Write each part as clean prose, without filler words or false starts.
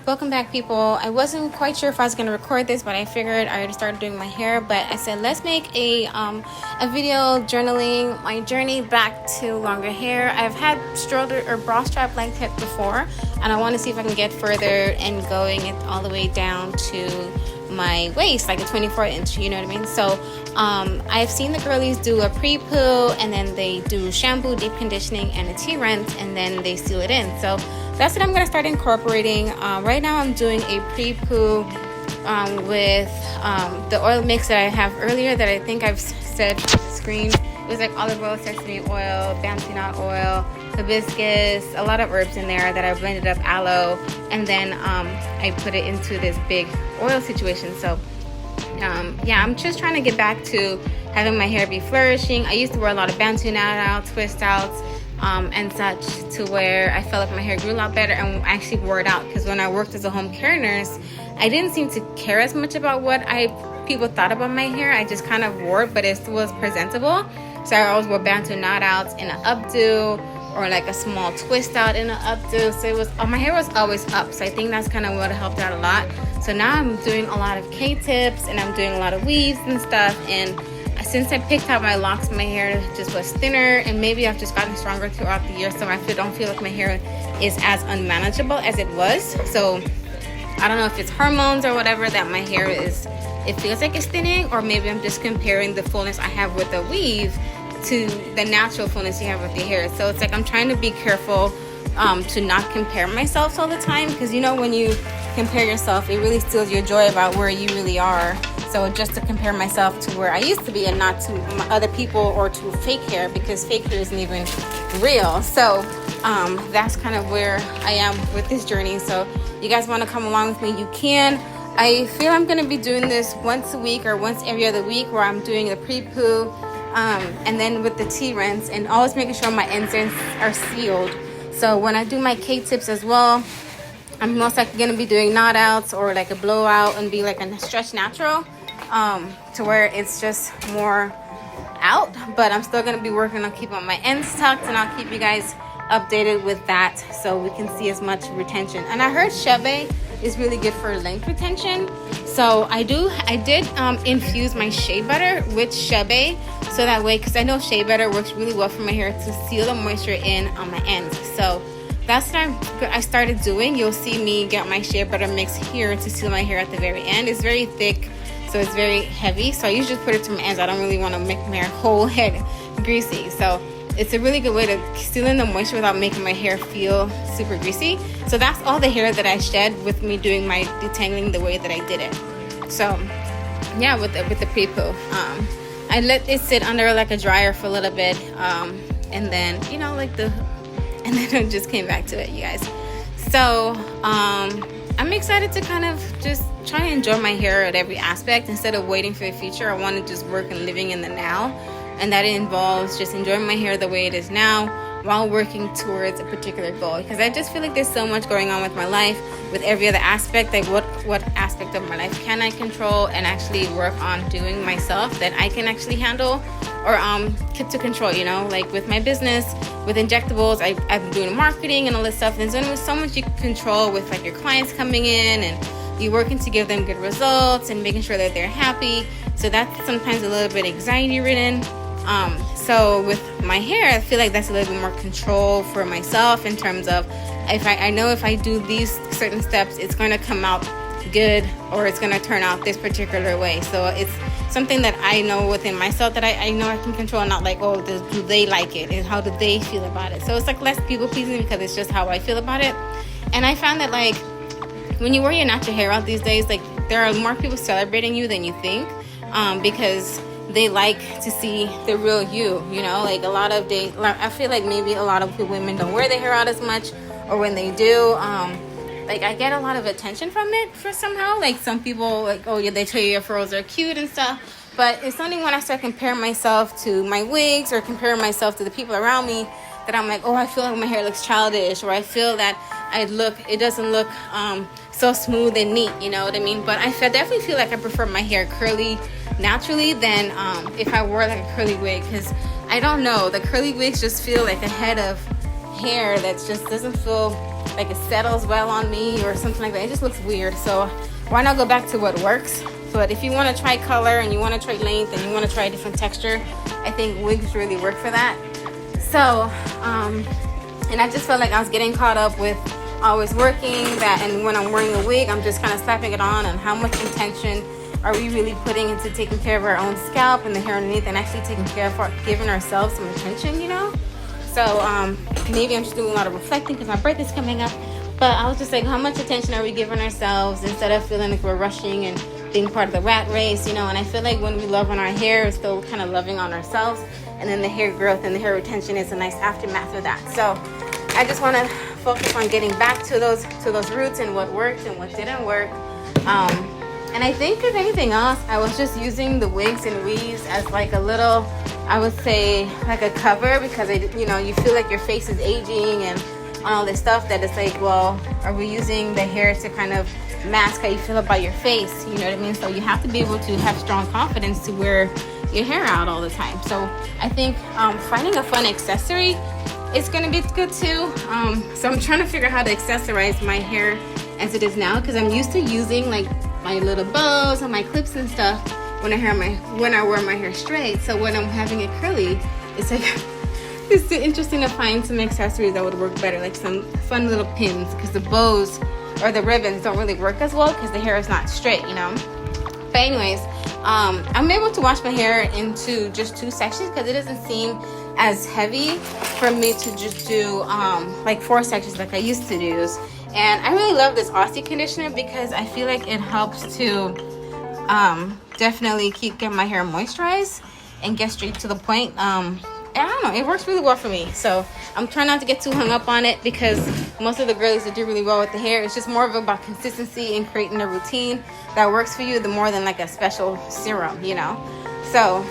Welcome back, people. I wasn't quite sure if I was going to record this, but I figured I already started doing my hair. But I said, let's make a video journaling my journey back to longer hair. I've had shoulder or bra strap length hair before, and I want to see if I can get further and going it all the way down to my waist, like a 24-inch, you know what I mean? So I've seen the girlies do a pre-poo, and then they do shampoo, deep conditioning, and a tea rinse, and then they seal it in. So that's what I'm going to start incorporating. Right now I'm doing a pre-poo with the oil mix that I have earlier that I think I've said on the screen. It was like olive oil, sesame oil, bamboo nut oil, hibiscus, a lot of herbs in there that I blended up, aloe, and then I put it into this big oil situation. So yeah, I'm just trying to get back to having my hair be flourishing. I used to wear a lot of bamboo nut out, twist outs, and such, to where I felt like my hair grew a lot better and actually wore it out. Because when I worked as a home care nurse, I didn't seem to care as much about what people thought about my hair. I just kind of wore it, but it was presentable. So I always wore bamboo knot outs in an updo, or like a small twist out in an updo. So it was, my hair was always up. So I think that's kind of what helped out a lot. So now I'm doing a lot of K-tips, and I'm doing a lot of weaves and stuff. And since I picked out my locks, my hair just was thinner, and maybe I've just gotten stronger throughout the year, so I don't feel like my hair is as unmanageable as it was. So I don't know if it's hormones or whatever that my hair is, it feels like it's thinning, or maybe I'm just comparing the fullness I have with the weave to the natural fullness you have with your hair. So it's like I'm trying to be careful to not compare myself all the time, because you know when you compare yourself, it really steals your joy about where you really are. So just to compare myself to where I used to be and not to other people or to fake hair, because fake hair isn't even real. So that's kind of where I am with this journey. So you guys want to come along with me, you can. I feel I'm going to be doing this once a week or once every other week, where I'm doing the pre-poo and then with the tea rinse, and always making sure my ends are sealed. So when I do my K-tips as well, I'm most likely going to be doing knot outs or like a blowout and be like a stretch natural, to where it's just more out. But I'm still going to be working on keeping my ends tucked, and I'll keep you guys updated with that so we can see as much retention. And I heard Shea is really good for length retention. So I did infuse my Shea butter with Shea, so that way, because I know Shea butter works really well for my hair to seal the moisture in on my ends. So that's what I started doing. You'll see me get my Shea butter mix here to seal my hair at the very end. It's very thick, so it's very heavy. So I usually put it to my ends. I don't really want to make my whole head greasy. So it's a really good way to seal in the moisture without making my hair feel super greasy. So that's all the hair that I shed with me doing my detangling the way that I did it. So yeah, with the pre-poo, I let it sit under like a dryer for a little bit, and then and then I just came back to it, you guys. So I'm excited to kind of just try and enjoy my hair at every aspect instead of waiting for the future. I want to just work and living in the now, and that involves just enjoying my hair the way it is now while working towards a particular goal. Because I just feel like there's so much going on with my life, with every other aspect. Like what aspect of my life can I control and actually work on doing myself that I can actually handle, or get to control, like with my business, with injectables, I'm doing marketing and all this stuff. And there's so much you can control with like your clients coming in, and you working to give them good results and making sure that they're happy. So that's sometimes a little bit anxiety ridden. So with my hair, I feel like that's a little bit more control for myself, in terms of I know if I do these certain steps, it's going to come out good, or it's going to turn out this particular way. So it's something that I know within myself that I know I can control, and not like, oh, do they like it, and how do they feel about it. So it's like less people pleasing, because it's just how I feel about it. And I found that like when you wear your natural hair out these days, like there are more people celebrating you than you think, because they like to see the real you, like a lot of I feel like maybe a lot of women don't wear their hair out as much, or when they do, like I get a lot of attention from it for somehow. Like some people like, oh yeah, they tell you your furrows are cute and stuff, but it's only when I start comparing myself to my wigs or comparing myself to the people around me that I'm like, oh, I feel like my hair looks childish, or I feel that it doesn't look so smooth and neat, you know what I mean? But I definitely feel like I prefer my hair curly naturally than if I wore like a curly wig, because I don't know, the curly wigs just feel like a head of hair that just doesn't feel like it settles well on me or something like that. It just looks weird. So why not go back to what works? But if you want to try color and you want to try length and you want to try a different texture, I think wigs really work for that. So and I just felt like I was getting caught up with always working that, and when I'm wearing a wig, I'm just kind of slapping it on, and how much intention are we really putting into taking care of our own scalp and the hair underneath, and actually taking care of giving ourselves some attention, you know? So maybe I'm just doing a lot of reflecting because my birthday's coming up, but I was just like, how much attention are we giving ourselves instead of feeling like we're rushing and being part of the rat race, you know? And I feel like when we love on our hair, it's still kind of loving on ourselves, and then the hair growth and the hair retention is a nice aftermath of that. So I just want to focus on getting back to those roots and what worked and what didn't work. And I think if anything else, I was just using the wigs and weaves as like a little, I would say like a cover, because you know, you feel like your face is aging and all this stuff, that it's like, well, are we using the hair to kind of mask how you feel about your face? You know what I mean? So you have to be able to have strong confidence to wear your hair out all the time. So I think finding a fun accessory is gonna be good too. So I'm trying to figure out how to accessorize my hair as it is now, because I'm used to using like my little bows and my clips and stuff when I wear my hair straight. So when I'm having it curly, it's like it's interesting to find some accessories that would work better, like some fun little pins, because the bows or the ribbons don't really work as well because the hair is not straight, you know. But anyways, I'm able to wash my hair into just 2 sections because it doesn't seem as heavy for me to just do like 4 sections like I used to do. And I really love this Aussie conditioner because I feel like it helps to definitely get my hair moisturized and get straight to the point. And I don't know, it works really well for me. So I'm trying not to get too hung up on it, because most of the girlies that do really well with the hair, it's just more of about consistency and creating a routine that works for you, the more than like a special serum, you know. So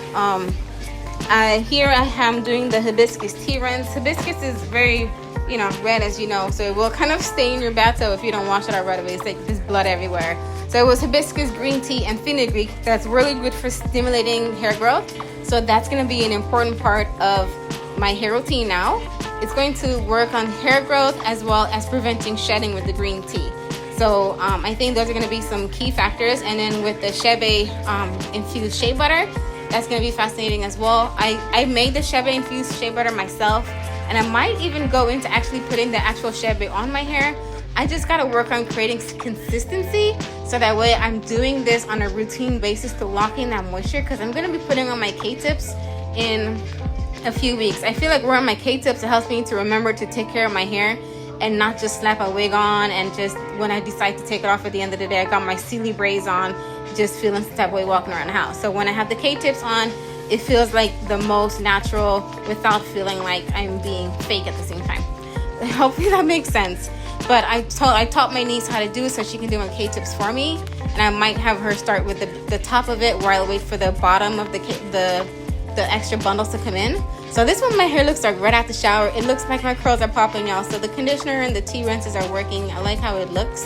here I am doing the hibiscus tea rinse. Hibiscus is very, you know, red, as you know, so it will kind of stain your bathtub if you don't wash it out right away. It's like there's blood everywhere. So it was hibiscus, green tea, and fenugreek. That's really good for stimulating hair growth. So that's going to be an important part of my hair routine now. It's going to work on hair growth as well as preventing shedding with the green tea. So I think those are going to be some key factors. And then with the Shea infused shea butter, that's going to be fascinating as well. I made the Shea infused shea butter myself, and I might even go into actually putting the actual Shea on my hair. I just got to work on creating consistency, so that way I'm doing this on a routine basis to lock in that moisture, because I'm going to be putting on my K-tips in a few weeks. I feel like wearing my K-tips, it helps me to remember to take care of my hair and not just slap a wig on and just when I decide to take it off at the end of the day, I got my silly braids on, just feeling some type of way walking around the house. So when I have the K-tips on, it feels like the most natural without feeling like I'm being fake at the same time. Hopefully that makes sense. But I taught my niece how to do it so she can do my K-tips for me, and I might have her start with the top of it, where I'll wait for the bottom of the extra bundles to come in. So this one, my hair looks like right out the shower. It looks like my curls are popping, y'all. So the conditioner and the tea rinses are working. I like how it looks.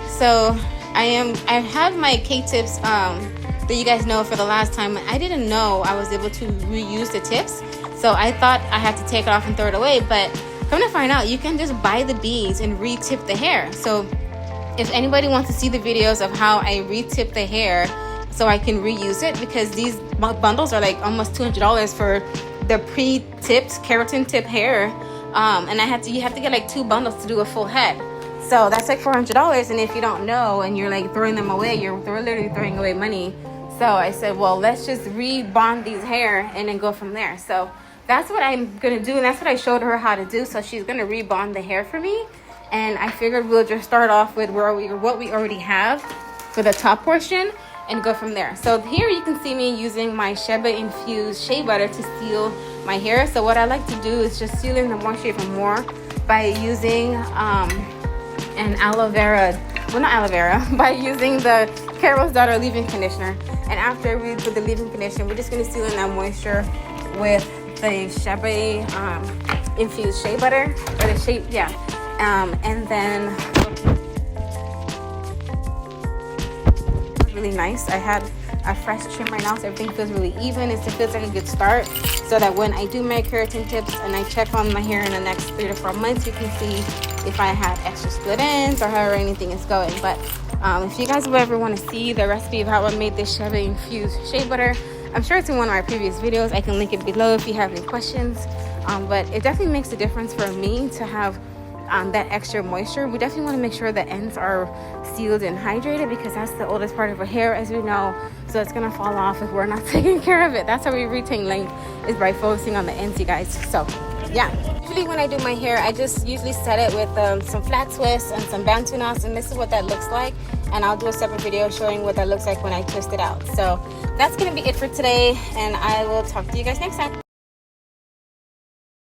So I have my K-tips that you guys know for the last time. I didn't know I was able to reuse the tips, so I thought I had to take it off and throw it away. But come to find out, you can just buy the beads and re-tip the hair. So if anybody wants to see the videos of how I re-tip the hair so I can reuse it, because these bundles are like almost $200 for the pre-tipped keratin tip hair, and you have to get like 2 bundles to do a full head. So that's like $400, and if you don't know and you're like throwing them away, you're literally throwing away money. So I said, well, let's just rebond these hair and then go from there. So that's what I'm gonna do, and that's what I showed her how to do. So she's gonna rebond the hair for me, and I figured we'll just start off with what we already have for the top portion and go from there. So here you can see me using my Shea infused shea butter to seal my hair. So what I like to do is just seal in the moisture even more by using an by using the Carol's Daughter leave-in conditioner. And after we put the leave-in conditioner, we're just gonna seal in that moisture with the Shea infused shea butter, or the shea, and then really nice. I had a fresh trim right now, so everything feels really even. It feels like a good start, so that when I do my keratin tips and I check on my hair in the next 3 to 4 months, you can see if I had extra split ends or how anything is going. But if you guys would ever want to see the recipe of how I made this Shea infused shea butter, I'm sure it's in one of my previous videos. I can link it below if you have any questions. But it definitely makes a difference for me to have that extra moisture. We definitely want to make sure the ends are sealed and hydrated, because that's the oldest part of our hair, as we know. So it's gonna fall off if we're not taking care of it. That's how we retain length, is by focusing on the ends, you guys. So yeah, usually when I do my hair, I just usually set it with some flat twists and some bantu knots, and this is what that looks like. And I'll do a separate video showing what that looks like when I twist it out. So that's gonna be it for today, and I will talk to you guys next time.